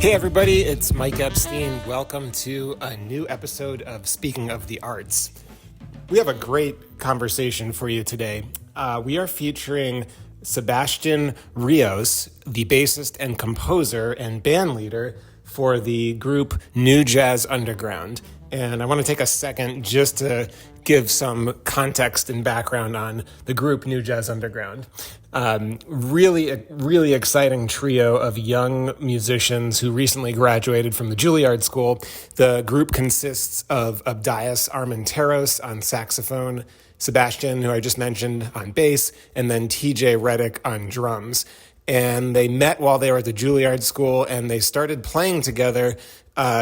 Hey, everybody, it's Mike Epstein. Welcome to a new episode of Speaking of the Arts. We have a great conversation for you today. We are featuring Sebastian Rios, the bassist and composer and band leader for the group New Jazz Underground. And I want to take a second just to give some context and background on the group New Jazz Underground. Really exciting trio of young musicians who recently graduated from the Juilliard School. The group consists of Abdias Armenteros on saxophone, Sebastian, who I just mentioned, on bass, and then TJ Reddick on drums. And they met while they were at the Juilliard School, and they started playing together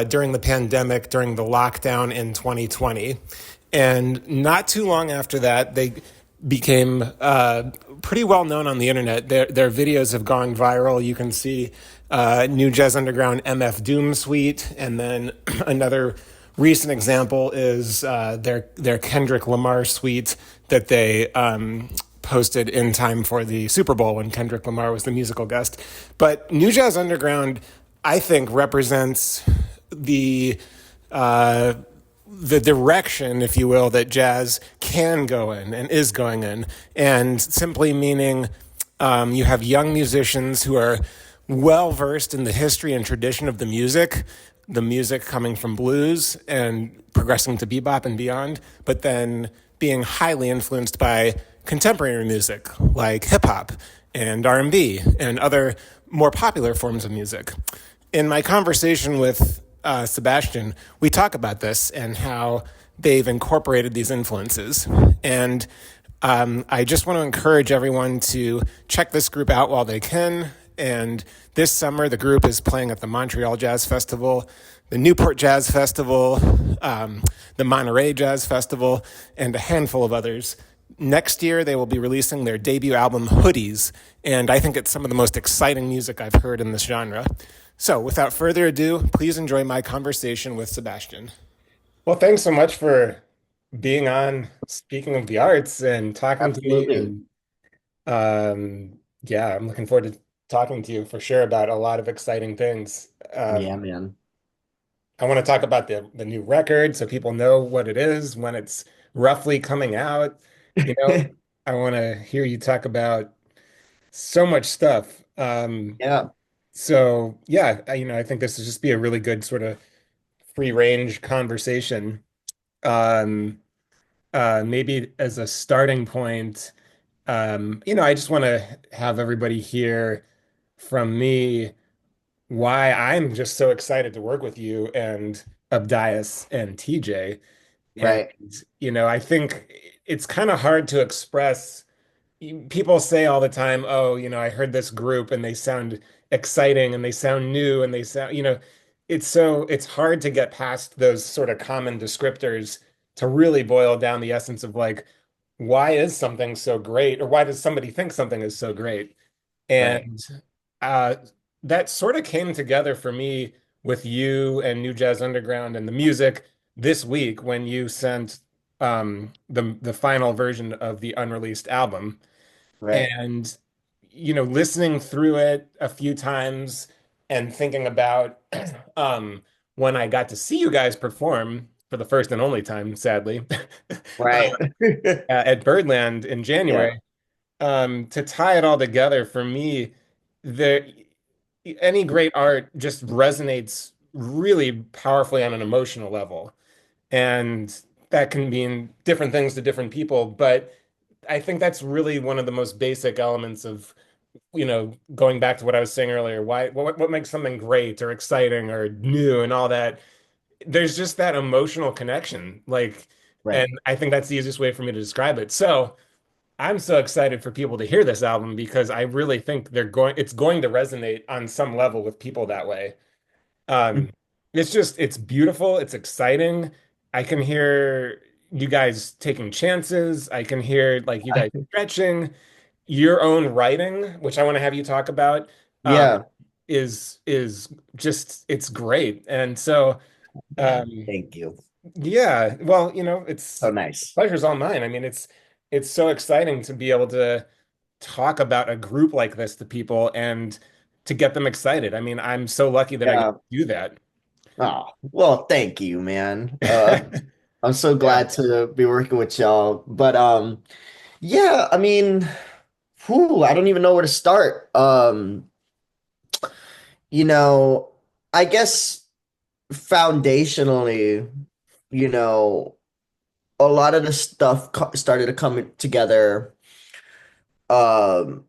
during the pandemic, during the lockdown in 2020. And not too long after that, they became pretty well known on the internet. Their videos have gone viral. You can see New Jazz Underground MF Doom Suite, and then another recent example is their Kendrick Lamar suite that they posted in time for the Super Bowl when Kendrick Lamar was the musical guest. But New Jazz Underground, I think, represents the direction, if you will, that jazz can go in and is going in. And simply meaning you have young musicians who are well-versed in the history and tradition of the music coming from blues and progressing to bebop and beyond, but then being highly influenced by contemporary music like hip-hop and R&B and other more popular forms of music. In my conversation with Sebastian, we talk about this and how they've incorporated these influences. And I just want to encourage everyone to check this group out while they can. And this summer, the group is playing at the Montreal Jazz Festival, the Newport Jazz Festival, the Monterey Jazz Festival, and a handful of others. Next year, they will be releasing their debut album, Hoodies, and I think it's some of the most exciting music I've heard in this genre. So, without further ado, please enjoy my conversation with Sebastian. Well, thanks so much for being on Speaking of the Arts and talking to me. Absolutely. Yeah, I'm looking forward to talking to you for sure about a lot of exciting things. Yeah, man. I want to talk about the new record so people know what it is, when it's roughly coming out. You know, I want to hear you talk about so much stuff. Yeah, So yeah, I think this would just be a really good sort of free range conversation. Um, Maybe as a starting point, I just want to have everybody hear from me why I'm just so excited to work with you and Abdias and TJ. And, right. I think it's kind of hard to express. People say all the time, oh, I heard this group and they sound exciting and they sound new and they sound, it's hard to get past those sort of common descriptors to really boil down the essence of like, why is something so great, or why does somebody think something is so great? Right. And uh, that sort of came together for me with you and New Jazz Underground and the music this week when you sent the final version of the unreleased album. Right. And, listening through it a few times and thinking about when I got to see you guys perform for the first and only time, sadly, Right. at Birdland in Yeah. January, to tie it all together for me, there any great art just resonates really powerfully on an emotional level. And that can mean different things to different people, but I think that's really one of the most basic elements of, going back to what I was saying earlier, what makes something great or exciting or new and all that. There's just that emotional connection. Like, and Right. I think that's the easiest way for me to describe it. So I'm so excited for people to hear this album because I really think it's going to resonate on some level with people that way. Um, it's beautiful, it's exciting. I can hear you guys taking chances. I can hear like you guys stretching. Your own writing, which I want to have you talk about, um, Yeah. is just it's great. And so Thank you. yeah, well, So the nice. pleasure's all mine. I mean, it's so exciting to be able to talk about a group like this to people and to get them excited. I mean, I'm so lucky that I get Yeah. to do that. Oh, well, thank you, man. I'm so Yeah. glad to be working with y'all. But yeah, I mean, whew, I don't even know where to start. You know, I guess foundationally, you know, a lot of the stuff started to come together um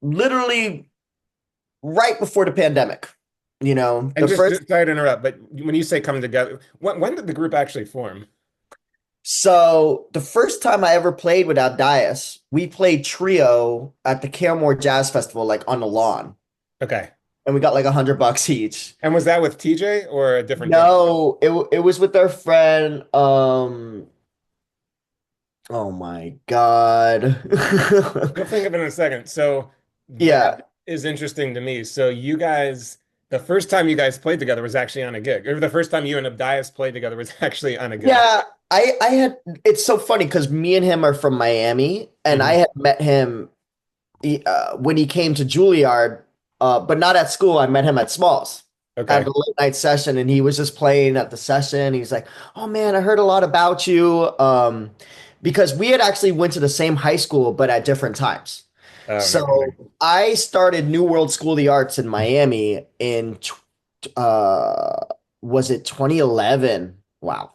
literally right before the pandemic. You know, And the just, first just sorry to interrupt, but when you say come together, when did the group actually form? So the first time I ever played with Abdias, we played trio at the Claremore Jazz Festival, like on the lawn, Okay. and we got like $100 each. And was that with TJ or a different drummer? No, it was with our friend. Oh my God. You'll think of it in a second. So Yeah, that is interesting to me. So you guys, the first time you guys played together was actually on a gig, or the first time you and Abdias played together was actually on a gig. yeah. I had. It's so funny because me and him are from Miami, and I Mhm. had met him when he came to Juilliard, but not at school. I met him at Smalls at Okay. the late night session, and he was just playing at the session. He's like, "Oh man, I heard a lot about you," because we had actually went to the same high school, but at different times. Oh, So amazing. I started New World School of the Arts in Miami in uh, was it 2011? Wow,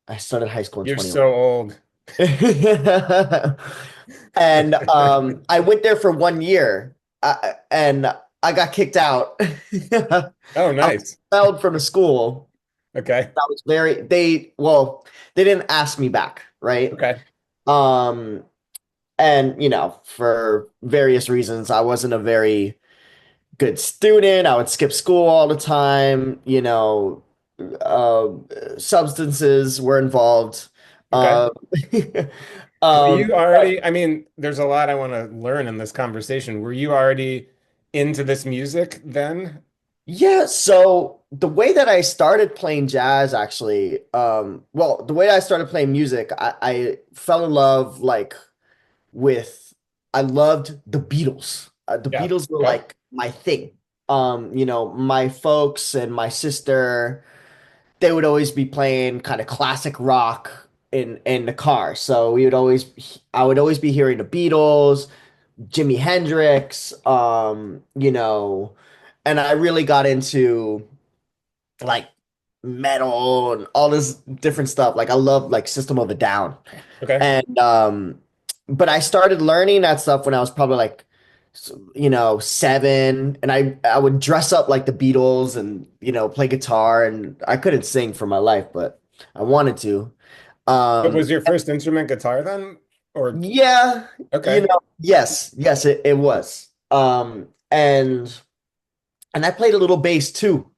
I started high school in You're 2011. so old. And I went there for 1 year, and I got kicked out. I Oh, was nice. expelled from the school. Okay. That was well, they didn't ask me back, right? Okay. Um, and for various reasons, I wasn't a very good student. I would skip school all the time. Uh, Substances were involved. Okay. Um, Were um, you already, I mean, there's a lot I want to learn in this conversation. Were you already into this music then? Yeah, so the way that I started playing jazz actually, well, the way I started playing music, I fell in love like with, I loved the Beatles. The Yeah. Beatles were Okay. like my thing. My folks and my sister, they would always be playing kind of classic rock in the car. So I would always be hearing the Beatles, Jimi Hendrix, and I really got into like metal and all this different stuff. Like I love like System of a Down. Okay. And but I started learning that stuff when I was probably like 7, and I would dress up like the Beatles and play guitar, and I couldn't sing for my life, but I wanted to. But was Um your first instrument guitar then? Or, yeah, okay. yes, it was. And I played a little bass too,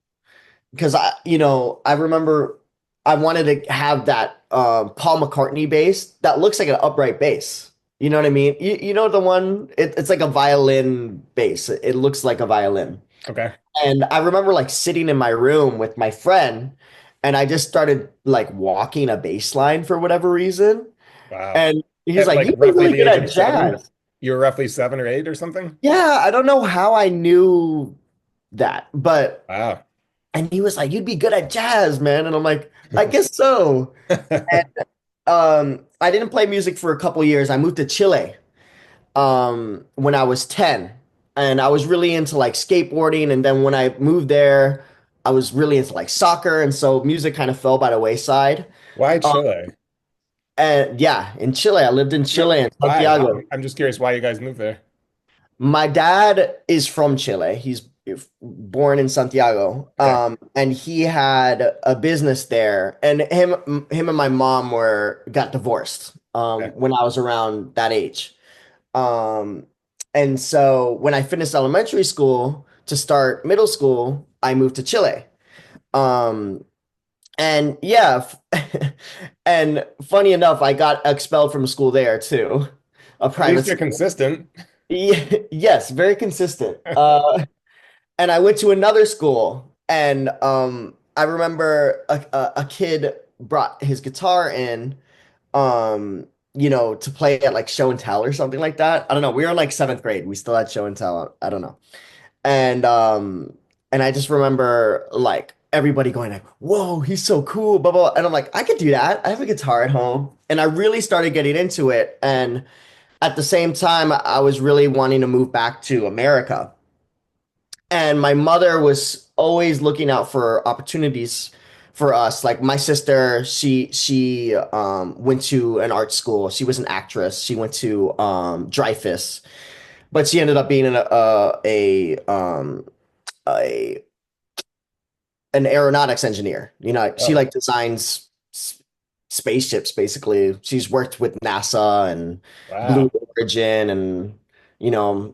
because I remember I wanted to have that Paul McCartney bass that looks like an upright bass. You know what I mean? You know the one, it's like a violin bass. It looks like a violin. Okay. And I remember like sitting in my room with my friend, and I just started like walking a bass line for whatever reason. Wow. And he's At like, like "You'd be roughly really the good age of at 7? jazz." You were roughly 7 or 8 or something? Yeah, I don't know how I knew that, but Wow. and he was like, "You'd be good at jazz, man." And I'm like, "I guess so." And I didn't play music for a couple years. I moved to Chile when I was 10, and I was really into like skateboarding, and then when I moved there, I was really into like soccer, and so music kind of fell by the wayside. Why Um, Chile? and yeah, in Chile, I lived in No, Chile and why? Santiago. I'm just curious why you guys moved there. My dad is from Chile. He's born in Santiago. Okay. And he had a business there. And him and my mom were got divorced Okay. when I was around that age. Um, and so when I finished elementary school to start middle school, I moved to Chile. Um, and yeah, and funny enough, I got expelled from school there too, a At private least you're school. consistent. Yes, very consistent. And I went to another school, and I remember a kid brought his guitar in, to play at like show and tell or something like that. I don't know. We were in like seventh grade. We still had show and tell. I don't know. And I just remember like everybody going like, "Whoa, he's so cool," blah blah. And I'm like, I could do that. I have a guitar at home, and I really started getting into it. And at the same time, I was really wanting to move back to America. And my mother was always looking out for opportunities for us. Like my sister, she went to an art school. She was an actress. She went to Dreyfus, but she ended up being a an aeronautics engineer. You know, she Oh, like designs spaceships basically. She's worked with NASA and Blue wow. Origin and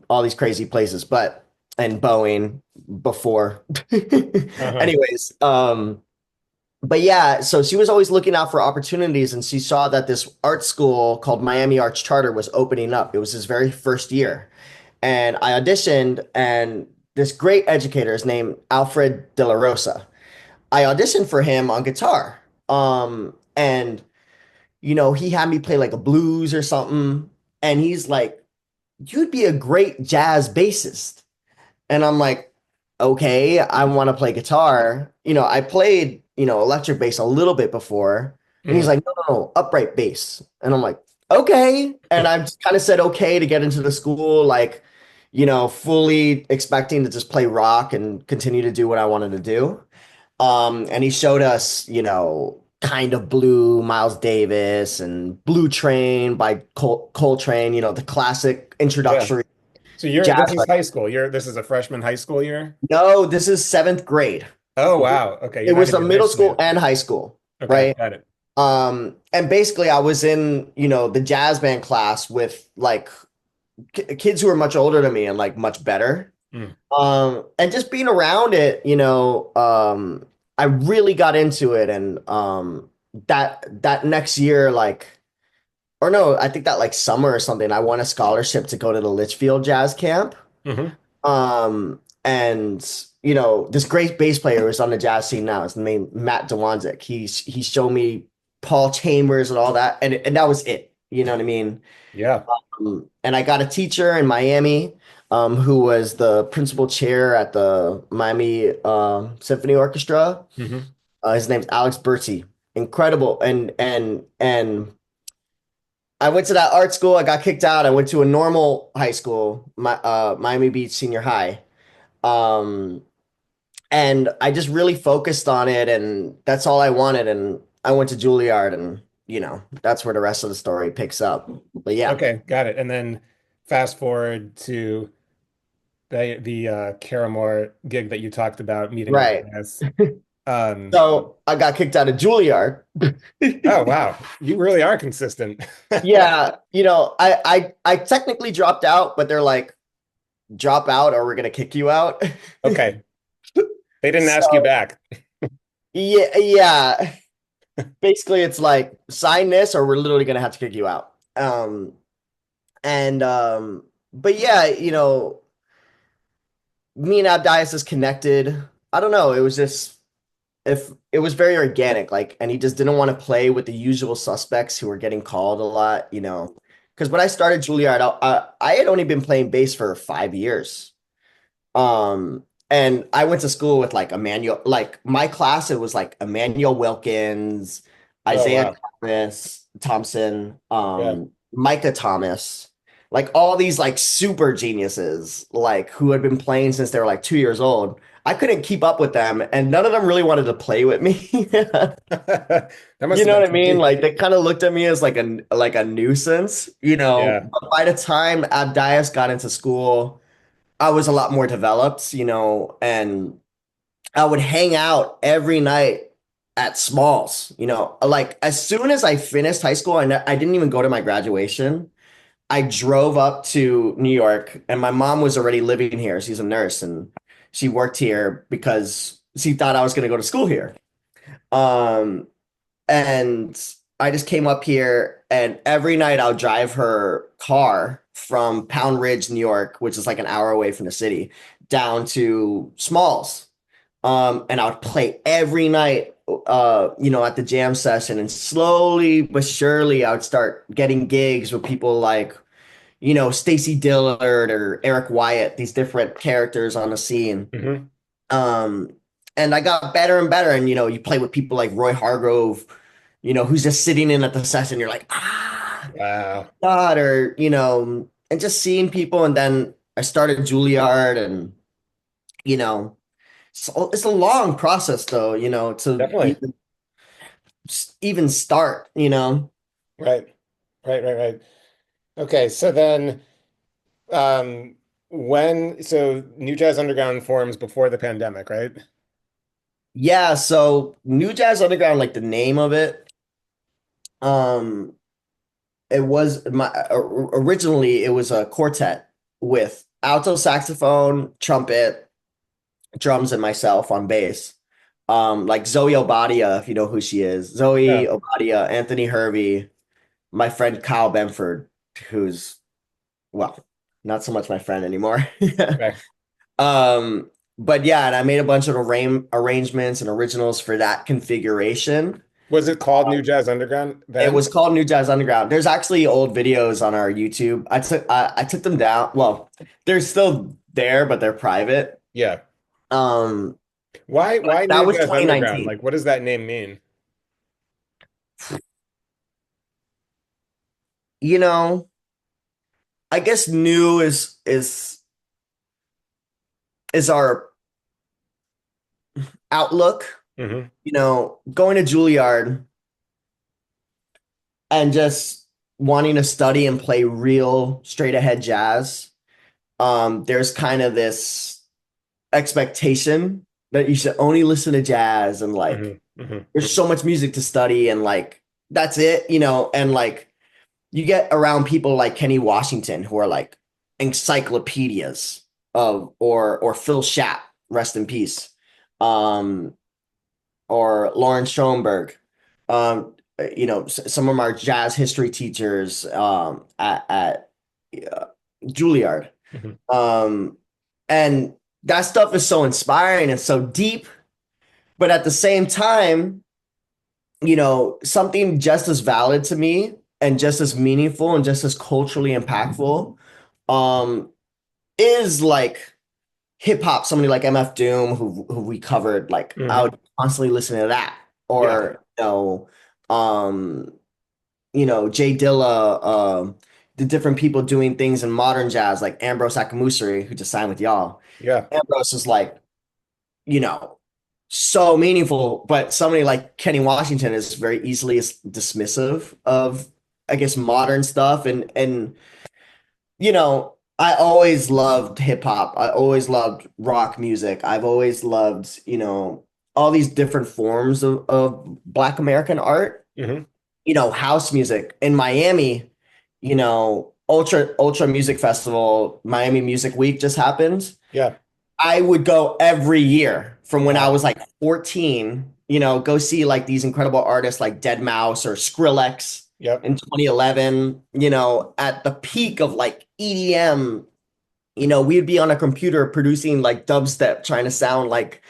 all these crazy places, but and Boeing before. Uh-huh. Anyways, but yeah, so she was always looking out for opportunities and she saw that this art school called Miami Arts Charter was opening up. It was his very first year. And I auditioned and this great educator is named Alfred De La Rosa. I auditioned for him on guitar. And he had me play like a blues or something. And he's like, "You'd be a great jazz bassist." And I'm like, "Okay, I want to play guitar." I played, electric bass a little bit before. And he's Mhm. like, "No, no, no, upright bass." And I'm like, "Okay." And I kind of said okay to get into the school, like, fully expecting to just play rock and continue to do what I wanted to do. And he showed us, kind of Blue, Miles Davis, and Blue Train by Coltrane, the classic Yeah. introductory So jazz. this is high school. This is a freshman high school year? No, this is seventh grade. Oh, wow. Okay. It You're not was in a your high middle school school yet. and high school, Okay. right? Got it. And basically I was in, the jazz band class with like kids who were much older than me and like much better. Mm. And just being around it, I really got into it. And that next year, like, or no, I think that like summer or something, I won a scholarship to go to the Litchfield Jazz Camp. Hmm. And this great bass player who's on the jazz scene now, his name Matt Dewanzik. He showed me Paul Chambers and all that, and that was it. You know what I mean? Yeah. And I got a teacher in Miami, who was the principal chair at the Miami Symphony Orchestra. Hmm. His name's Alex Berti. Incredible. And I went to that art school. I got kicked out. I went to a normal high school, Miami Beach Senior High. Um, and I just really focused on it, and that's all I wanted. And I went to Juilliard, and that's where the rest of the story picks up. But yeah, Okay. Got it. And then fast forward to the Caramore gig that you talked about, meeting with right. Jazz. Um, So I got kicked out of Juilliard. oh, wow. You really are consistent. Yeah, I technically dropped out, but they're like, drop out or we're gonna kick you out. Okay. They didn't ask you So back. yeah, yeah. Basically, it's like sign this or we're literally gonna have to kick you out. But yeah, me and Abdias is connected. I don't know. It was just if it was very organic, like, and he just didn't want to play with the usual suspects who were getting called a lot, Because when I started Juilliard, I had only been playing bass for 5 years. And I went to school with like Emmanuel, like my class, it was like Emmanuel Wilkins, Oh, Isaiah wow. Thomas, Yeah. Micah Thomas, like all these like super geniuses, like who had been playing since they were like 2 years old. I couldn't keep up with them, and none of them really wanted to play with me. That must You have know been what I mean? tricky. Like they kind of looked at me as like a nuisance, Yeah. But by the time Abdias got into school, I was a lot more developed, and I would hang out every night at Smalls, like as soon as I finished high school, I didn't even go to my graduation. I drove up to New York, and my mom was already living here. She's a nurse, and she worked here because she thought I was going to go to school here. Um, and I just came up here, and every night I'll drive her car from Pound Ridge, New York, which is like an hour away from the city, down to Smalls. And I would play every night, at the jam session. And slowly but surely, I would start getting gigs with people like, Stacy Dillard or Eric Wyatt, these different characters on the scene. Hmm. Um, and I got better and better. And, you play with people like Roy Hargrove, who's just sitting in at the session. You're like, Wow. God, or, and just seeing people. And then I started Juilliard and, you know, so it's a long process though, to Definitely. even start. Right. Right. Okay. So then, um, so New Jazz Underground forms before the pandemic, right? Yeah, so New Jazz Underground, like the name of it, um, it was originally it was a quartet with alto saxophone, trumpet, drums, and myself on bass. Like Zoe Obadia, if you know who she is. Yeah. Zoe Obadia, Anthony Hervey, my friend Kyle Benford, who's, well, not so much my friend anymore. Okay. Um, but yeah, and I made a bunch of arrangements and originals for that configuration. Was it called New Jazz Underground It then? was called New Jazz Underground. There's actually old videos on our YouTube. I took them down. Well, they're still there, but they're private. Yeah. Um, Why that New was Jazz Underground? 2019. Like, what does that name mean? You know, I guess new is our outlook. Hmm. Going to Juilliard and just wanting to study and play real straight ahead jazz. There's kind of this expectation that you should only listen to jazz and Hmm. like Hmm. there's so much music to study and like that's it, and like you get around people like Kenny Washington who are like encyclopedias of or Phil Schaap, rest in peace. Um or Lauren Schoenberg. Some of our jazz history teachers at Juilliard. Hmm. Um, and that stuff is so inspiring and so deep, but at the same time, something just as valid to me and just as meaningful and just as culturally impactful um, is like hip hop. Somebody like MF Doom, who we covered, like I Hmm. would constantly listen to that, Yeah. or um, Jay Dilla, the different people doing things in modern jazz, like Ambrose Akamuseri, who just signed with y'all. Yeah. Ambrose is like, you know, so meaningful, but somebody like Kenny Washington is very easily dismissive of, I guess, modern stuff. And I always loved hip hop. I always loved rock music. I've always loved, all these different forms of Black American art, Hmm. house music in Miami, Ultra Music Festival, Miami Music Week just happened. Yeah. I would go every year from when I Wow. was like 14, go see like these incredible artists like Dead Mouse or Skrillex Yep. in 2011, at the peak of like EDM, we'd be on a computer producing like dubstep, trying to sound like,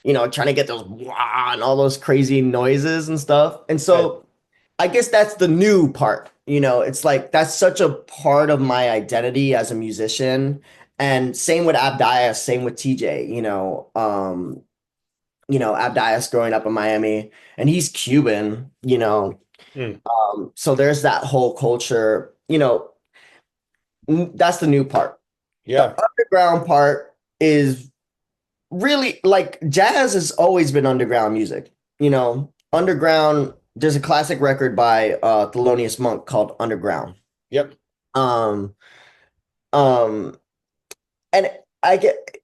trying to get those wah and all those crazy noises and stuff. And Right. so I guess that's the new part. It's like that's such a part of my identity as a musician. And same with Abdias, same with TJ, Abdias growing up in Miami and he's Cuban. Mm. So there's that whole culture, that's the new part. The Yeah. underground part is really like jazz has always been underground music. Underground, there's a classic record by Thelonious Monk called Underground. Yep. Um, um, and I get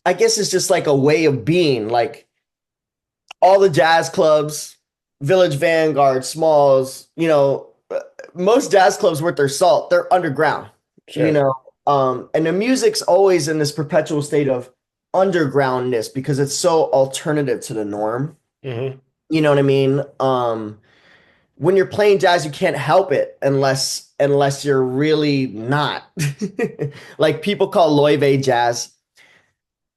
I guess it's just like a way of being, like all the jazz clubs, Village Vanguard, Smalls, most jazz clubs worth their salt, they're underground, you Sure. know. And the music's always in this perpetual state of undergroundness because it's so alternative to the norm. Hmm. You know what I mean? When you're playing jazz, you can't help it unless you're really not. Like people call Loive jazz.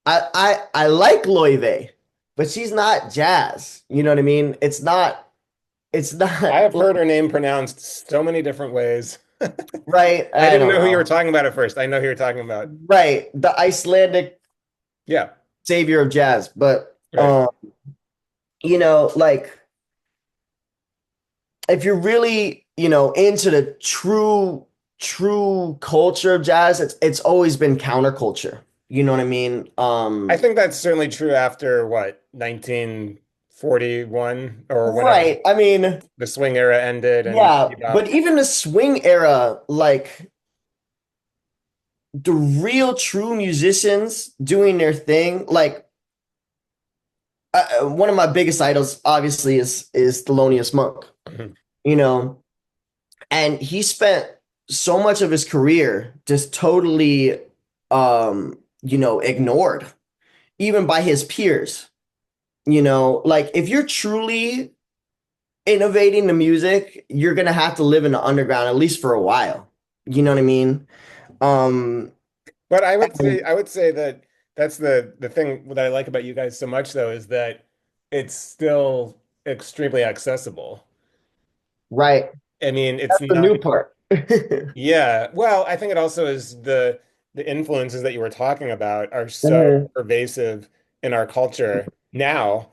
I like Loive, but she's not jazz. You know what I mean? It's not I have like heard her name pronounced so many different ways. right? I I didn't don't know who you were know. talking about at first. I know who you're talking about. Right, the Icelandic Yeah, savior of jazz. But right. like if you're really, into the true culture of jazz, it's always been counterculture. You know what I mean? I think that's certainly true after what, 1941 or whenever Right. I mean, the swing era ended and yeah, bebop. but even the swing era, like the real true musicians doing their thing, like one of my biggest idols obviously is Thelonious Monk, Mhm. you know, and he spent so much of his career just totally ignored even by his peers. Like if you're truly innovating the music, you're gonna have to live in the underground at least for a while. You know what I mean? Um, But and- I would say that that's the thing that I like about you guys so much though is that it's still extremely accessible. right. I mean, it's That's the not. new part. Yeah. Well, I think it also is the influences that you were talking about are so Mhm. pervasive in our culture now,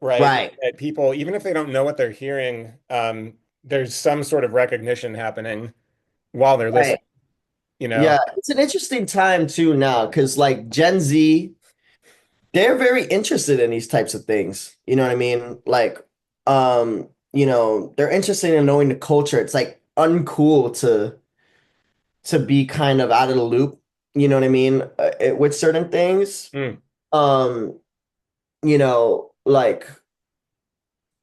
right? Right. That people, even if they don't know what they're hearing, there's some sort of recognition happening while they're Right. listening, you know? Yeah, it's an interesting time too now because like Gen Z, they're very interested in these types of things. You know what I mean? Like, they're interested in knowing the culture. It's like uncool to be kind of out of the loop. You know what I mean? With certain things. Mm, Um, like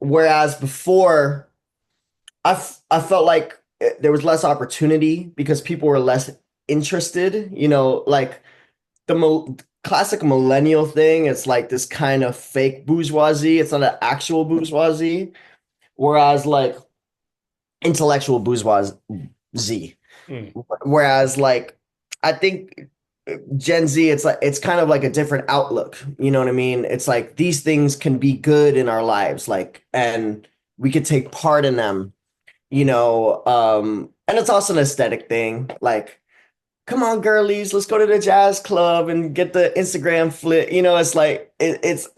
whereas before, I felt like there was less opportunity because people were less interested. Like the classic millennial thing. It's like this kind of fake bourgeoisie. It's not an actual bourgeoisie. Whereas like intellectual bourgeoisie. mm. Whereas like I think Gen Z, it's kind of like a different outlook. You know what I mean? It's like these things can be good in our lives, like, and we could take part in them. And it's also an aesthetic thing. Like, come on, girlies, let's go to the jazz club and get the Instagram flip. It's like it's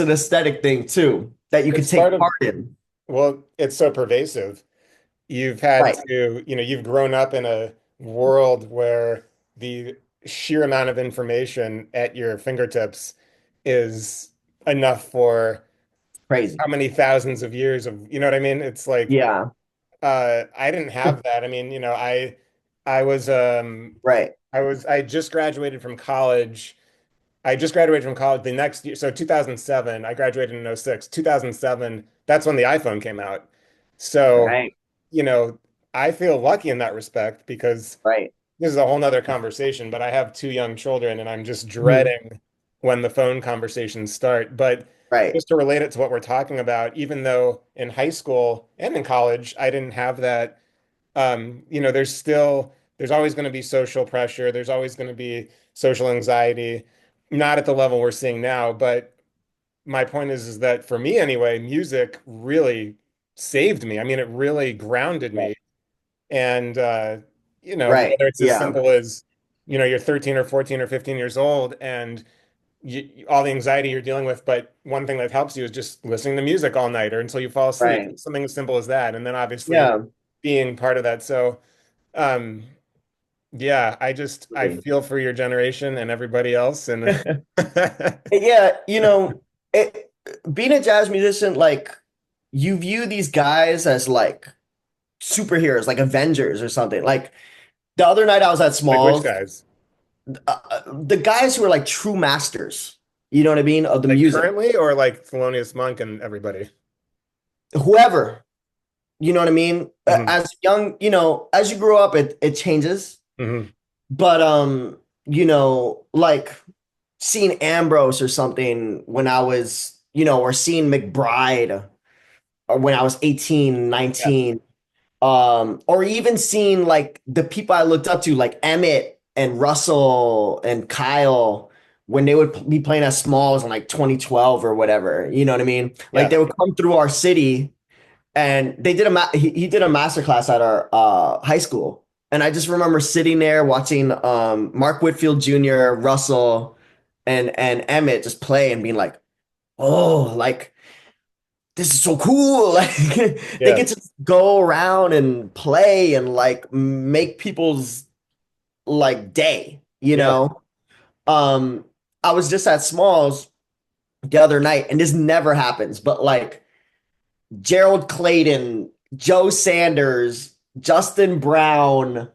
an aesthetic thing too that you could It's part take of, part in. well, it's so pervasive. You've had Right, to, you've grown up in a world where the sheer amount of information at your fingertips is enough for crazy. how many thousands of years of, you know what I mean? It's like, Yeah, I didn't have that. I mean, I was, right, I just graduated from college. I just graduated from college the next year. So 2007, I graduated in '06. 2007, that's when the iPhone came out. So, right, you know, I feel lucky in that respect because right. this is a whole nother conversation, but I have two young children and I'm just Mhm. dreading when the phone conversations start. But Right, just to relate it to what we're talking about, even though in high school and in college, I didn't have that, there's always going to be social pressure. There's always going to be social anxiety, not at the level we're seeing now. But my point is that for me anyway, music really saved me. I mean, it really grounded right, me. And right. whether it's as Yeah, simple as, you're 13 or 14 or 15 years old and all the anxiety you're dealing with, but one thing that helps you is just listening to music all night or until you fall asleep. right. Something as simple as that. And then obviously Yeah. being part of that. So, um, yeah, I feel for your generation and everybody else. And Yeah, being a jazz musician, like you view these guys as like superheroes, like Avengers or something. Like the other night I was at like which Smalls, guys? the guys who are like true masters, you know what I mean, of the Like music. currently or like Thelonious Monk and everybody? Whoever, you know what I mean? Hmm. As young, as you grow up, it changes. Hmm. But like seeing Ambrose or something when I was, or seeing McBride or when I was 18, Yeah. 19, or even seeing like the people I looked up to, like Emmett and Russell and Kyle, when they would be playing at Smalls in like 2012 or whatever. You know what I mean? Like Yeah. they would come through our city and they did he did a master class at our high school. And I just remember sitting there watching Mark Whitfield Jr., Russell, and Emmett just play and being like, oh, like this is so cool. Like they Yeah. get to go around and play and like make people's like day, you Yeah. know? Um, I was just at Smalls the other night, and this never happens, but like Gerald Clayton, Joe Sanders, Justin Brown,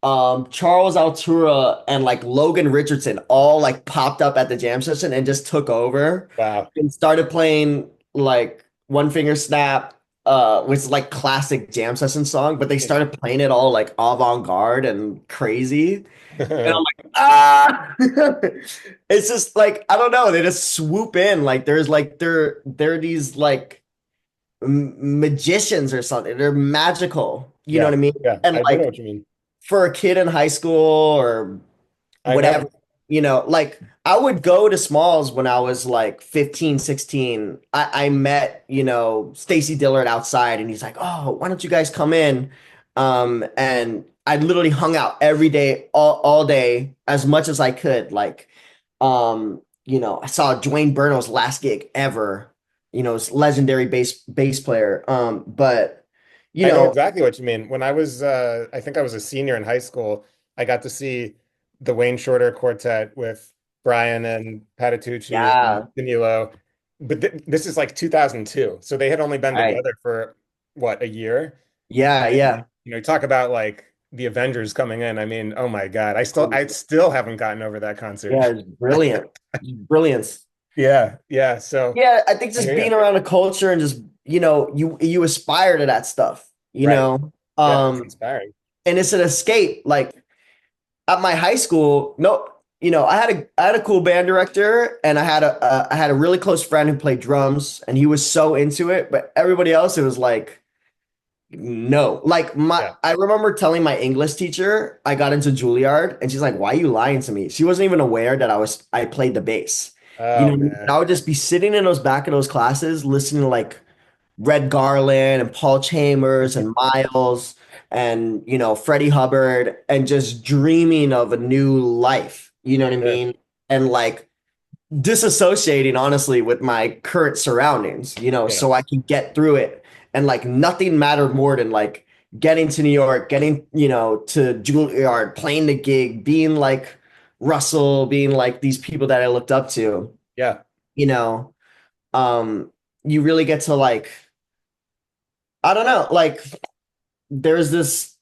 Charles Altura, and like Logan Richardson all like popped up at the jam session and just took over Wow. and started playing like One Finger Snap, which is like classic jam session song, but they started playing it all like avant-garde and crazy. And I'm like, ah, it's just like I don't know. They just swoop in like there's like they're these like magicians or something. They're magical. You know Yeah. what I mean? Yeah. And I do know like what you mean. for a kid in high school or I know. whatever, like I would go to Smalls when I was like 15, 16. I met, Stacy Dillard outside and he's like, "Oh, why don't you guys come in?" And I literally hung out every day, all day, as much as I could. Like, I saw Dwayne Burno's last gig ever, this legendary bass player. But you I know know, exactly what you mean. When I was, I think I was a senior in high school, I got to see the Wayne Shorter Quartet with Brian and Patitucci and yeah, Danilo. But th this is like 2002. So they had only been right. together for what, a year? Yeah, And yeah. talk about like the Avengers coming in. I mean, oh my God. I still haven't gotten over that concert. Yeah, it's brilliant. Brilliance. Yeah, yeah. So Yeah, I think I just hear you. being around a culture and just, you aspire to that stuff, Right. Yeah, it's inspiring. and it's an escape. Like at my high school, no, I had a cool band director and I had a really close friend who played drums and he was so into it, but everybody else it was like no. Like Yeah. I remember telling my English teacher I got into Juilliard and she's like, "Why are you lying to me?" She wasn't even aware that I played the bass. Oh What I mean? And I man. would just be sitting in those back of those classes listening to like Red Garland and Paul Chambers and Miles and Freddie Hubbard and just dreaming of a new life. You know what I Sure. mean? And like disassociating honestly with my current surroundings, Yeah. so I can get through it. And like nothing mattered more than like getting to New York, getting, to Juilliard, playing the gig, being like Russell, being like these people that I looked up to, Yeah. you know. Um, you really get to like, I don't know, like there's this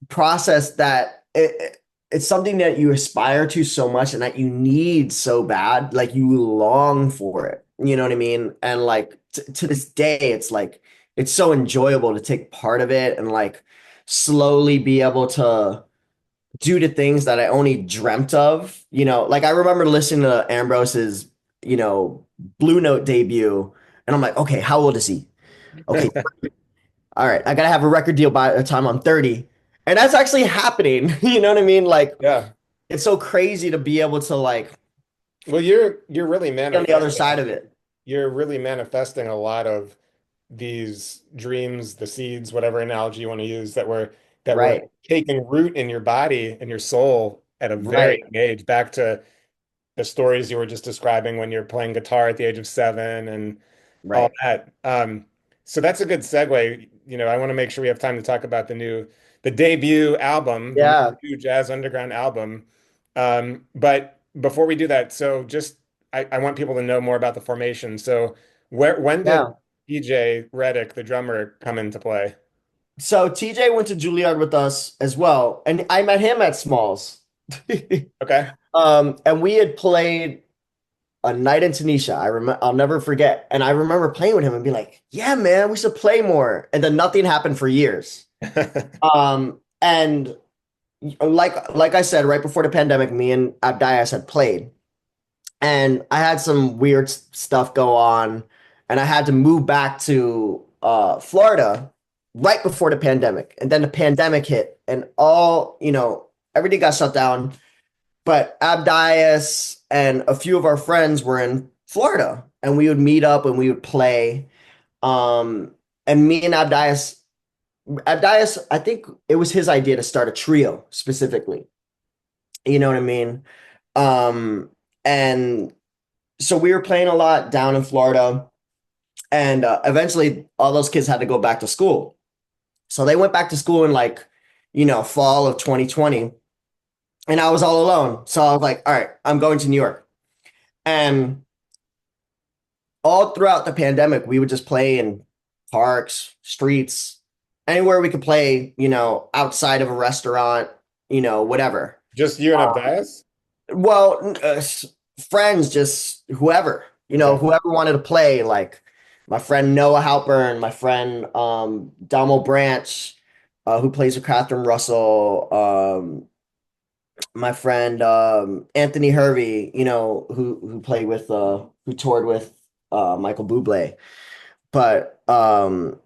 process that it's something that you aspire to so much and that you need so bad, like you long for it. You know what I mean? And like to this day, it's like it's so enjoyable to take part of it and like slowly be able to do the things that I only dreamt of. Like I remember listening to Ambrose's, Blue Note debut, and I'm like, okay, how old is he? Okay, all right, I gotta have a record deal by the time I'm 30. And that's actually happening. You know what I mean? Like Yeah. it's so crazy to be able to like Well, you're really be on the other manifesting. side of it. You're really manifesting a lot of these dreams, the seeds, whatever analogy you want to use, that were Right. taking root in your body and your soul at a very Right. young age. Back to the stories you were just describing when you're playing guitar at the age of 7 and all Right. that. So that's a good segue. I want to make sure we have time to talk about the debut album, Yeah. new Jazz Underground album. But before we do that, so just I want people to know more about the formation. So when did Yeah. DJ Reddick, the drummer, come into play? So TJ went to Juilliard with us as well, and I met him at Smalls. Okay. And we had played a night in Tunisia. I'll never forget. And I remember playing with him and be like, "Yeah, man, we should play more." And then nothing happened for years. And like I said, right before the pandemic, me and Abdias had played, and I had some weird stuff go on, and I had to move back to Florida right before the pandemic, and then the pandemic hit, and everything got shut down. But Abdias and a few of our friends were in Florida, and we would meet up and we would play. And me and Abdias Abdias, I think it was his idea to start a trio specifically. You know what I mean? Um, and so we were playing a lot down in Florida, and eventually all those kids had to go back to school. So they went back to school in like, fall of 2020, and I was all alone. So I was like, all right, I'm going to New York. And all throughout the pandemic, we would just play in parks, streets, anywhere we could play, outside of a restaurant, whatever. Just you and Abdias? Well, friends, just whoever, Okay. whoever wanted to play, like my friend Noah Halpern, my friend Damo Branch, who plays with Catherine Russell, my friend Anthony Hervey, who played with who toured with Michael Bublé. But Abdias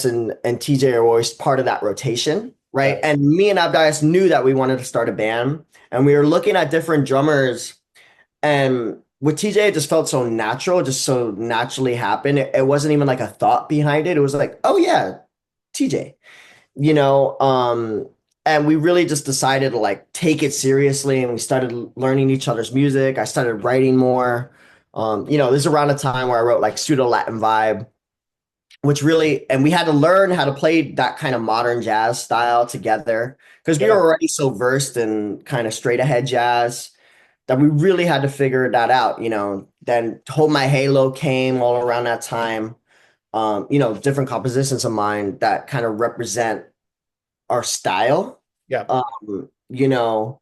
and TJ are always part of that rotation, right? Right. And me and Abdias knew that we wanted to start a band, and we were looking at different drummers, and with TJ, it just felt so natural, just so naturally happened. It wasn't even like a thought behind it. It was like, oh yeah, TJ, you know, um, and we really just decided to like take it seriously, and we started learning each other's music. I started writing more. This is around the time where I wrote like Pseudo Latin Vibe, which really, and we had to learn how to play that kind of modern jazz style together because we Yeah. were already so versed in kind of straight ahead jazz that we really had to figure that out. Then Hold My Halo came all around that time. Different compositions of mine that kind of represent our style. Yeah. Um, you know,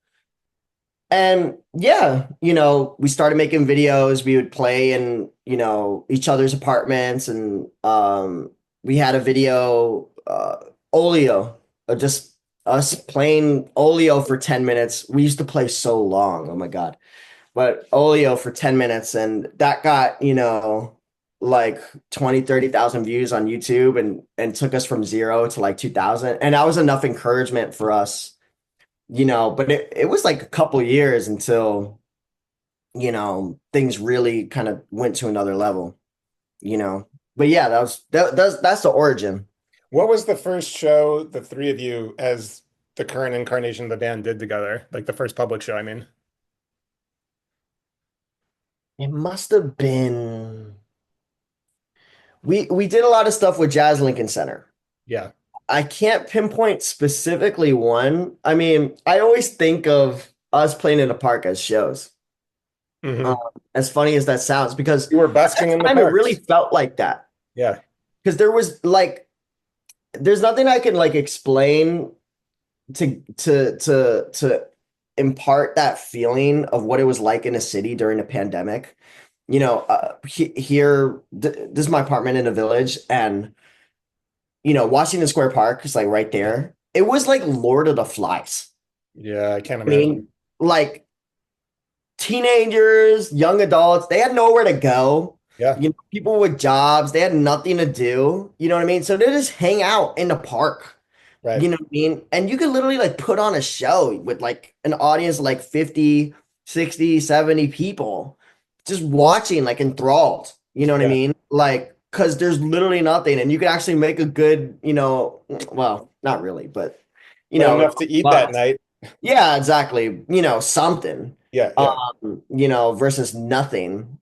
and yeah, we started making videos. We would play in, each other's apartments, and we had a video, Olio, just us playing Olio for 10 minutes. We used to play so long. Oh my God. But Olio for 10 minutes, and that got, like 20, 30,000 views on YouTube, and took us from zero to like 2,000. And that was enough encouragement for us, but it was like a couple years until, things really kind of went to another level, you know. But yeah, that's the origin. What was the first show the three of you as the current incarnation of the band did together? Like the first public show, I mean. It must have been we did a lot of stuff with Jazz Lincoln Center. Yeah. I can't pinpoint specifically one. I mean, I always think of us playing in the park as shows. Um, Hmm. as funny as that sounds, because You were at busking in that the time it really parks. felt like that. Yeah. Because there was like there's nothing I can like explain to impart that feeling of what it was like in a city during the pandemic. Here, this is my apartment in a village, and Washington Square Park is like right there. It was like Lord of the Flies. Yeah, I can't I mean, imagine. like teenagers, young adults, they had nowhere to go. Yeah. People with jobs, they had nothing to do. You know what I mean? So they just hang out in the park. Right. You know what I mean? And you could literally like put on a show with like an audience of like 50, 60, 70 people just watching like enthralled. You know what I Yeah. mean? Like, because there's literally nothing, and you could actually make a good, well, not really, but But enough to eat that but night. yeah, exactly. Something, Yeah. Yeah. versus nothing,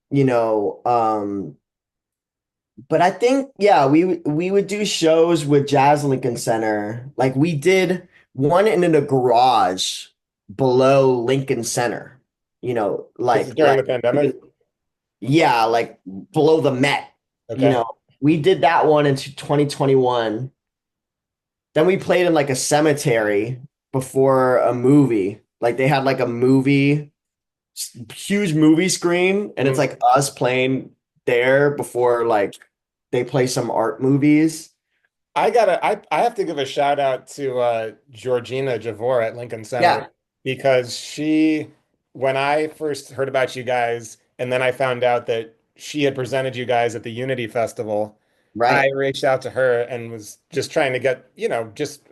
but I think, yeah, we would do shows with Jazz Lincoln Center. Like we did one in the garage below Lincoln Center, This is during the pandemic. yeah, like below the Met, you Okay. know. We did that one in 2021. Then we played in like a cemetery before a movie. Like they had like a movie, huge movie screen, and it's Mhm. like us playing there before like they play some art movies. I have to give a shout out to Georgina Javor at Lincoln Center Yeah, because when I first heard about you guys, and then I found out that she had presented you guys at the Unity Festival, I right. reached out to her and was just trying to get,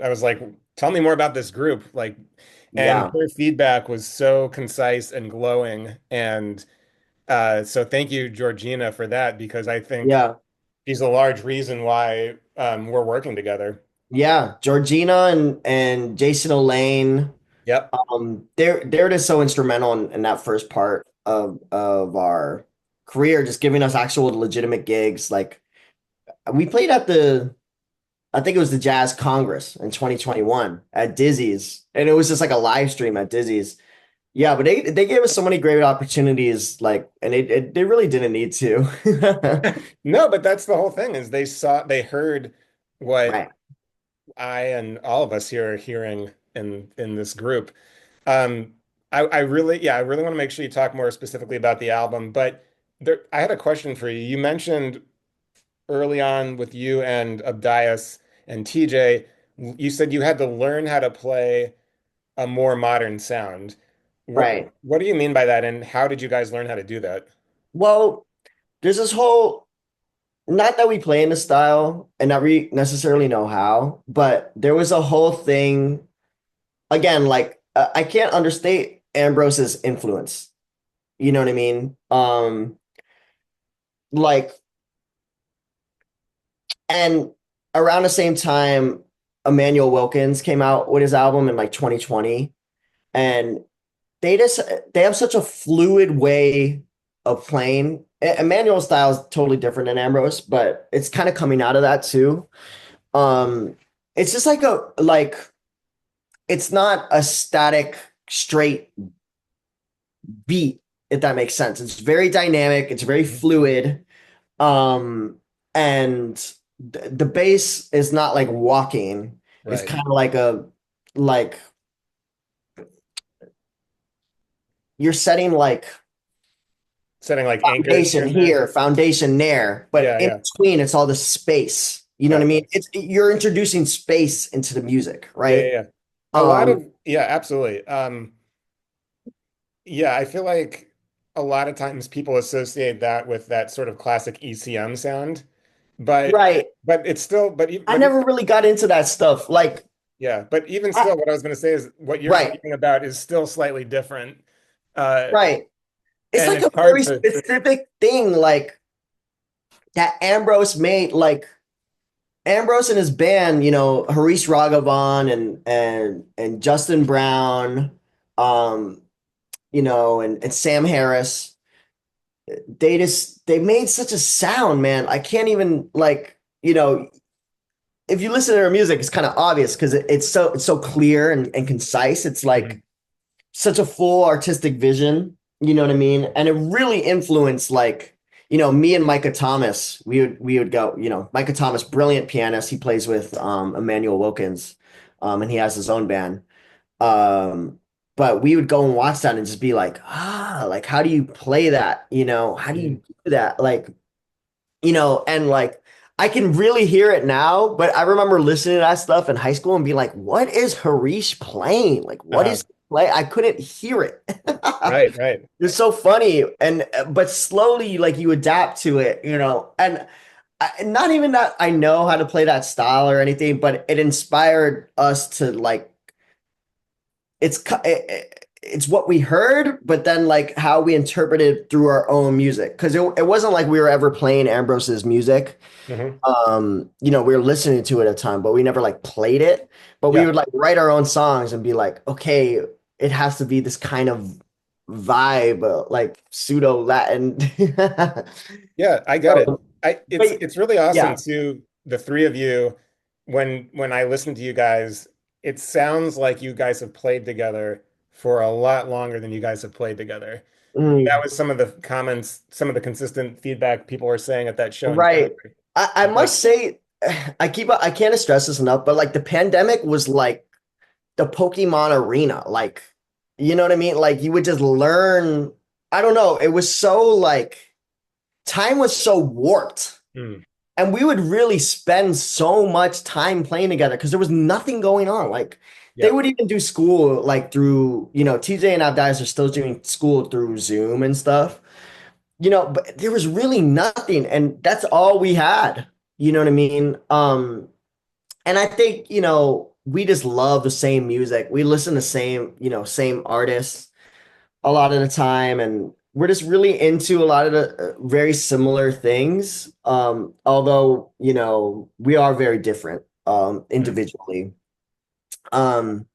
I was like, tell me more about this group. Like, and Yeah. her feedback was so concise and glowing. And so thank you, Georgina, for that, because I think Yeah. she's a large reason why we're working together. Yeah, Georgina and Jason O'Lane. Yep. They're just so instrumental in that first part of our career, just giving us actual legitimate gigs. Like we played at I think it was the Jazz Congress in 2021 at Dizzy's, and it was just like a live stream at Dizzy's. Yeah, but they gave us so many great opportunities, like, and they really didn't need to. No, but that's the whole thing is they heard what Right. I and all of us here are hearing in this group. Um, I really, yeah, I really want to make sure you talk more specifically about the album, but I had a question for you. You mentioned early on with you and Abdias and TJ, you said you had to learn how to play a more modern sound. Right. What do you mean by that, and how did you guys learn how to do that? Well, there's this whole, not that we play in the style and not we necessarily know how, but there was a whole thing again, like I can't understate Ambrose's influence. You know what I mean? Like, and around the same time, Emmanuel Wilkins came out with his album in like 2020, and they just they have such a fluid way of playing. Emmanuel's style is totally different than Ambrose, but it's kind of coming out of that too. Um, it's just like it's not a static, straight beat, if that makes sense. It's very dynamic, it's very Mhm. fluid. And the bass is not like walking. It's Right. kind of like like you're setting like Setting like anchors here foundation and there. here, foundation there, but Yeah, in yeah. between it's all this space. You know what I Gotcha. mean? It's you're introducing space into the music, Yeah, yeah, right? yeah. A lot Um, of, yeah, absolutely. Yeah, I feel like a lot of times people associate that with that sort of classic ECM sound, but right. it's still I never really got into that stuff. Like, yeah, but even I, still, what I was going to say is what you're right, speaking about is still slightly different, uh, right. It's and like it's a hard very to. specific thing, like that Ambrose made. Like Ambrose and his band, Harish Raghavan and Justin Brown, um, and Sam Harris. They made such a sound, man. I can't even like, if you listen to their music, it's kind of obvious because it's so clear and concise. It's Mhm. like such a full artistic vision, you know what I mean? And it really influenced like, me and Micah Thomas, we would go, Micah Thomas, brilliant pianist. He plays with Emmanuel Wilkins, and he has his own band. Um, but we would go and watch that and just be like, like how do you play that? How do you Mhm. do that? Like, and like I can really hear it now, but I remember listening to that stuff in high school and being like, what is Harish playing? Like, what Uh-huh. is he play? I couldn't hear it. Right, right. It's so funny. And but slowly like you adapt to it, and not even that I know how to play that style or anything, but it inspired us to like it's what we heard, but then like how we interpreted through our own music. Because it wasn't like we were ever playing Ambrose's music. Hmm. We were listening to it at a time, but we never like played it. But we Yeah, would like write our own songs and be like, okay, it has to be this kind of vibe, like pseudo Latin. yeah, I get it. So, but It's really awesome yeah. too, the three of you, when I listen to you guys, it sounds like you guys have played together for a lot longer than you guys have played together. That Mm, was some of the comments, some of the consistent feedback people were saying at that show in right. Calgary. I Like, must say, I can't stress this enough, but like the pandemic was like the Pokemon arena. Like, you know what I mean? Like you would just learn. I don't know. It was so like time was so warped. hmm, And we would really spend so much time playing together because there was nothing going on. Like they yep, would even do school like through, TJ and Abdias are still doing school through Zoom and stuff, but there was really nothing. And that's all we had. You know what I mean? And I think, we just love the same music. We listen to same artists a lot of the time. And we're just really into a lot of the very similar things. Although, we are very different Mm. individually. Um,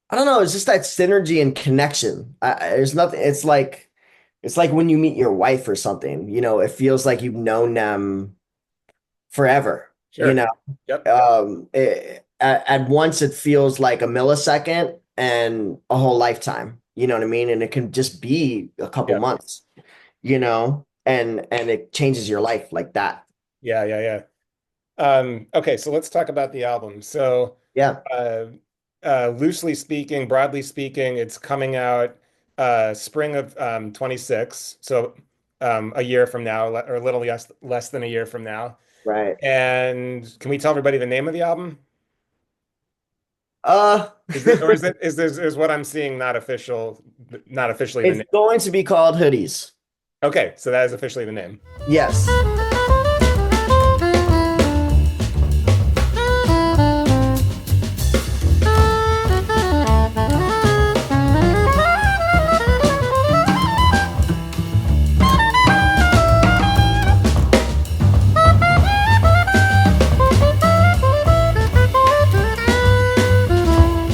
I don't know, it's just that synergy and connection. There's nothing, it's like when you meet your wife or something, it feels like you've known them forever, you Sure. know. Yep. At once it feels like a millisecond and a whole lifetime, you know what I mean? And it can just be a couple Yep. months, and it changes your life like that. Yeah, yeah, yeah. Okay, so let's talk about the album. So, Yeah, uh, loosely speaking, broadly speaking, it's coming out spring of 26, so a year from now, or a little less than a year from now. right. And can we tell everybody the name of the album? Uh, Is it, or is it is what I'm seeing not official, not officially the it's name? going to be called Hoodies. Okay, so that is officially the name. Yes.